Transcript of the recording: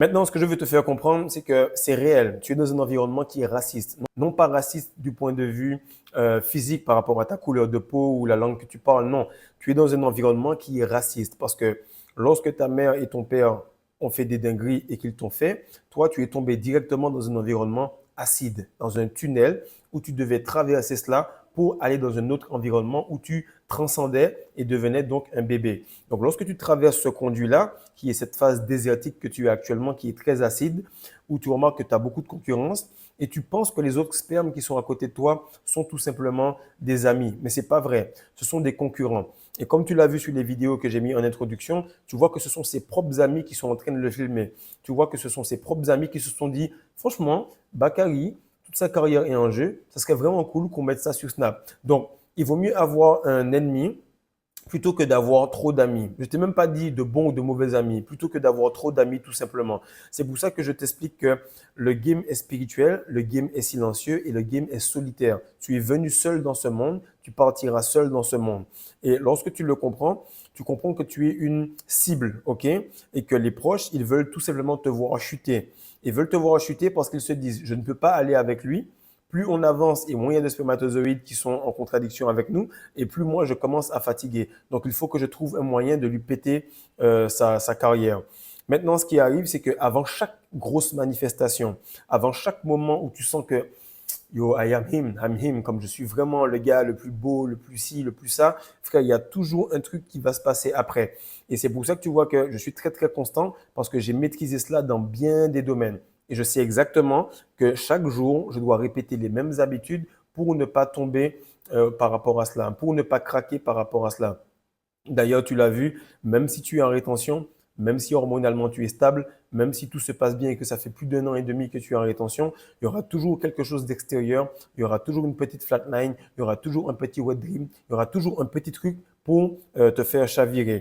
Maintenant, ce que je veux te faire comprendre, c'est que c'est réel. Tu es dans un environnement qui est raciste. Non pas raciste du point de vue physique par rapport à ta couleur de peau ou la langue que tu parles. Non, tu es dans un environnement qui est raciste parce que lorsque ta mère et ton père ont fait des dingueries et qu'ils t'ont fait, toi, tu es tombé directement dans un environnement acide, dans un tunnel où tu devais traverser cela pour aller dans un autre environnement où tu transcendais et devenais donc un bébé. Donc, lorsque tu traverses ce conduit-là, qui est cette phase désertique que tu as actuellement, qui est très acide, où tu remarques que tu as beaucoup de concurrence et tu penses que les autres spermes qui sont à côté de toi sont tout simplement des amis. Mais ce n'est pas vrai. Ce sont des concurrents. Et comme tu l'as vu sur les vidéos que j'ai mis en introduction, tu vois que ce sont ses propres amis qui sont en train de le filmer. Tu vois que ce sont ses propres amis qui se sont dit, franchement, Bakary, toute sa carrière est en jeu, ça serait vraiment cool qu'on mette ça sur Snap. Donc, il vaut mieux avoir un ennemi plutôt que d'avoir trop d'amis. Je t'ai même pas dit de bons ou de mauvais amis, plutôt que d'avoir trop d'amis tout simplement. C'est pour ça que je t'explique que le game est spirituel, le game est silencieux et le game est solitaire. Tu es venu seul dans ce monde, tu partiras seul dans ce monde. Et lorsque tu le comprends, tu comprends que tu es une cible, ok? Et que les proches, ils veulent tout simplement te voir chuter. Ils veulent te voir chuter parce qu'ils se disent, je ne peux pas aller avec lui. Plus on avance et moins il y a de spermatozoïdes qui sont en contradiction avec nous, et plus moi je commence à fatiguer. Donc il faut que je trouve un moyen de lui péter sa carrière. Maintenant, ce qui arrive, c'est qu'avant chaque grosse manifestation, avant chaque moment où tu sens que yo, I'm him, comme je suis vraiment le gars le plus beau, le plus ci, le plus ça, frère, il y a toujours un truc qui va se passer après. Et c'est pour ça que tu vois que je suis très, très constant parce que j'ai maîtrisé cela dans bien des domaines. Et je sais exactement que chaque jour, je dois répéter les mêmes habitudes pour ne pas tomber par rapport à cela, pour ne pas craquer par rapport à cela. D'ailleurs, tu l'as vu, même si tu es en rétention, même si hormonalement tu es stable, même si tout se passe bien et que ça fait plus d'un an et demi que tu es en rétention, il y aura toujours quelque chose d'extérieur, il y aura toujours une petite flatline, il y aura toujours un petit wet dream, il y aura toujours un petit truc pour te faire chavirer.